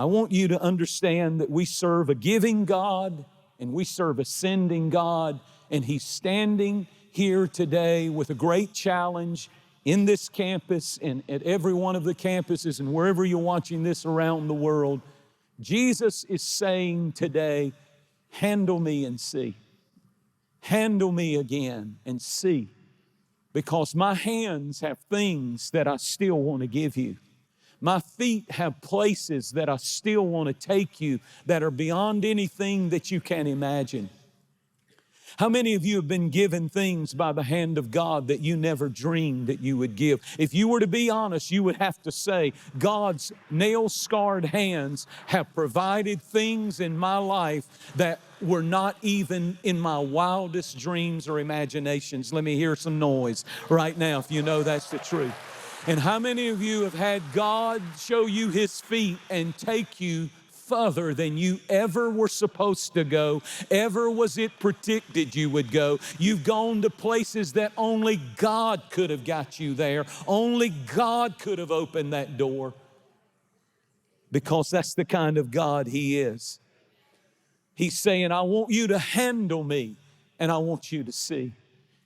I want you to understand that we serve a giving God and we serve a sending God, and He's standing here today with a great challenge in this campus and at every one of the campuses and wherever you're watching this around the world. Jesus is saying today, handle me and see. Handle me again and see, because my hands have things that I still want to give you. My feet have places that I still want to take you that are beyond anything that you can imagine. How many of you have been given things by the hand of God that you never dreamed that you would give? If you were to be honest, you would have to say, God's nail-scarred hands have provided things in my life that were not even in my wildest dreams or imaginations. Let me hear some noise right now if you know that's the truth. And how many of you have had God show you His feet and take you further than you ever were supposed to go, ever was it predicted you would go? You've gone to places that only God could have got you there. Only God could have opened that door, because that's the kind of God He is. He's saying, I want you to handle me and I want you to see.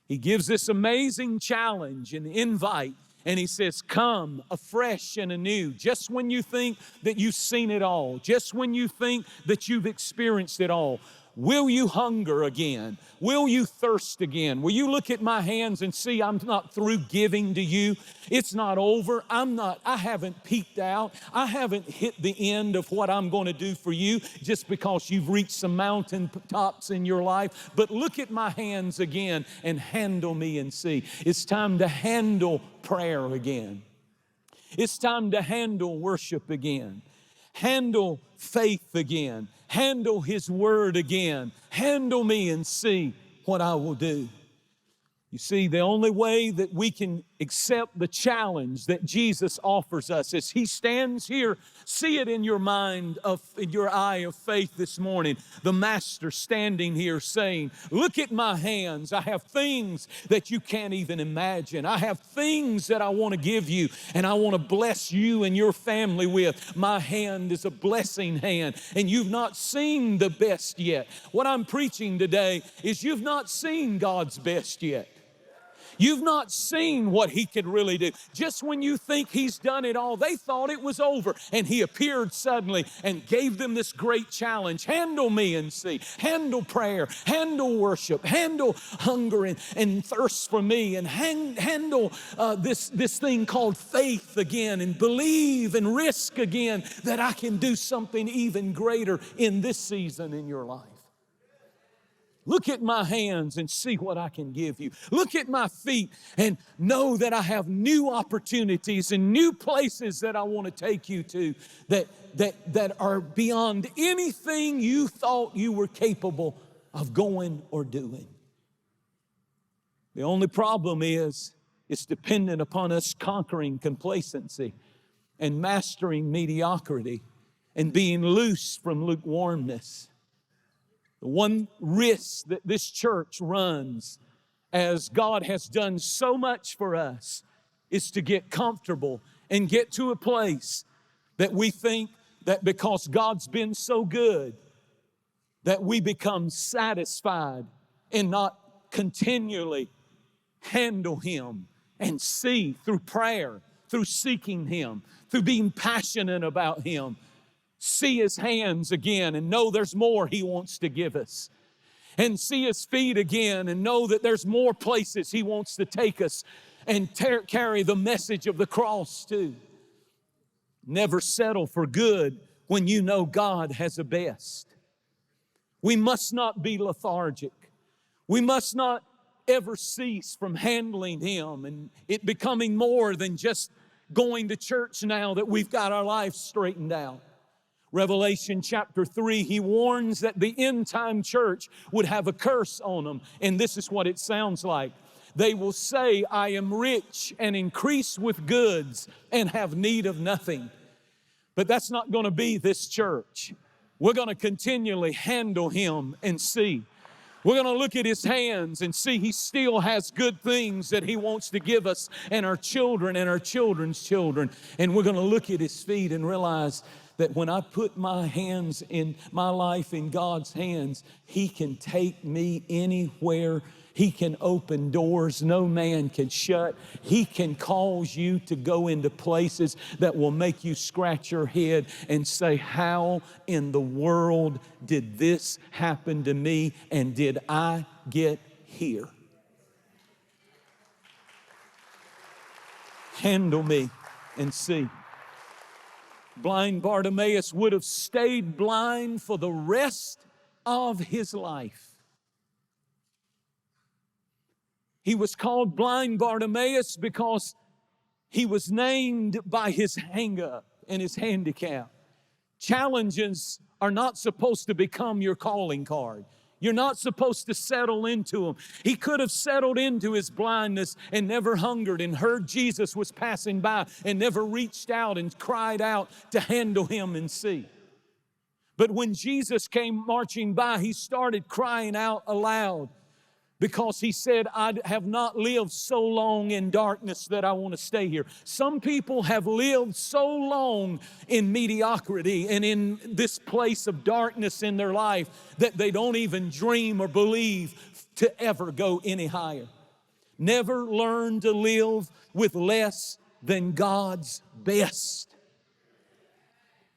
He gives this amazing challenge and invite. And He says, come afresh and anew. Just when you think that you've seen it all, just when you think that you've experienced it all, will you hunger again? Will you thirst again? Will you look at my hands and see I'm not through giving to you? It's not over. I haven't peaked out. I haven't hit the end of what I'm going to do for you just because you've reached some mountain tops in your life. But look at my hands again and handle me and see. It's time to handle prayer again. It's time to handle worship again. Handle faith again. Handle His word again. Handle me and see what I will do. You see, the only way that we can accept the challenge that Jesus offers us is He stands here. See it in your mind, in your eye of faith this morning. The Master standing here saying, look at my hands. I have things that you can't even imagine. I have things that I want to give you and I want to bless you and your family with. My hand is a blessing hand, and you've not seen the best yet. What I'm preaching today is you've not seen God's best yet. You've not seen what He could really do. Just when you think He's done it all, they thought it was over, and He appeared suddenly and gave them this great challenge. Handle me and see. Handle prayer. Handle worship. Handle hunger and thirst for me. And handle this thing called faith again, and believe and risk again that I can do something even greater in this season in your life. Look at my hands and see what I can give you. Look at my feet and know that I have new opportunities and new places that I want to take you to that are beyond anything you thought you were capable of going or doing. The only problem is it's dependent upon us conquering complacency and mastering mediocrity and being loose from lukewarmness. The one risk that this church runs, as God has done so much for us, is to get comfortable and get to a place that we think that because God's been so good, that we become satisfied and not continually handle Him and see through prayer, through seeking Him, through being passionate about Him. See His hands again and know there's more He wants to give us. And see His feet again and know that there's more places He wants to take us and carry the message of the cross too. Never settle for good when you know God has the best. We must not be lethargic. We must not ever cease from handling Him and it becoming more than just going to church now that we've got our lives straightened out. Revelation chapter 3, He warns that the end-time church would have a curse on them. And this is what it sounds like. They will say, I am rich and increase with goods and have need of nothing. But that's not going to be this church. We're going to continually handle Him and see. We're going to look at his hands and see he still has good things that he wants to give us and our children and our children's children. And we're going to look at his feet and realize that when I put my hands in my life in God's hands, he can take me anywhere. He can open doors no man can shut. He can cause you to go into places that will make you scratch your head and say, how in the world did this happen to me, and did I get here? Handle me and see. Blind Bartimaeus would have stayed blind for the rest of his life. He was called Blind Bartimaeus because he was named by his hang-up and his handicap. Challenges are not supposed to become your calling card. You're not supposed to settle into them. He could have settled into his blindness and never hungered and heard Jesus was passing by and never reached out and cried out to handle him and see. But when Jesus came marching by, he started crying out aloud, because he said, I have not lived so long in darkness that I want to stay here. Some people have lived so long in mediocrity and in this place of darkness in their life that they don't even dream or believe to ever go any higher. Never learn to live with less than God's best.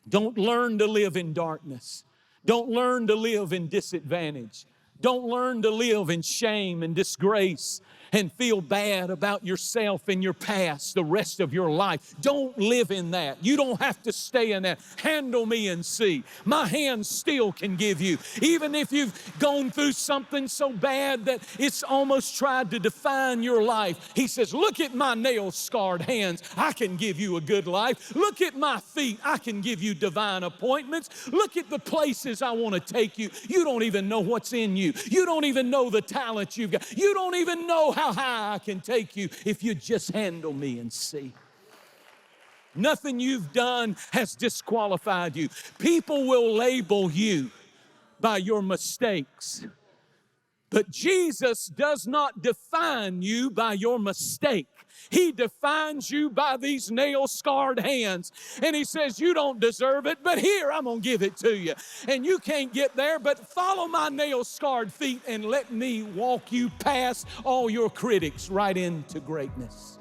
Don't learn to live in darkness. Don't learn to live in disadvantage. Don't learn to live in shame and disgrace and feel bad about yourself and your past the rest of your life. Don't live in that. You don't have to stay in that. Handle me and see. My hands still can give you. Even if you've gone through something so bad that it's almost tried to define your life, he says, look at my nail-scarred hands. I can give you a good life. Look at my feet. I can give you divine appointments. Look at the places I want to take you. You don't even know what's in you. You don't even know the talent you've got. You don't even know how high I can take you if you just handle me and see. Nothing you've done has disqualified you. People will label you by your mistakes, but Jesus does not define you by your mistake. He defines you by these nail-scarred hands. And he says, you don't deserve it, but here, I'm going to give it to you. And you can't get there, but follow my nail-scarred feet and let me walk you past all your critics right into greatness.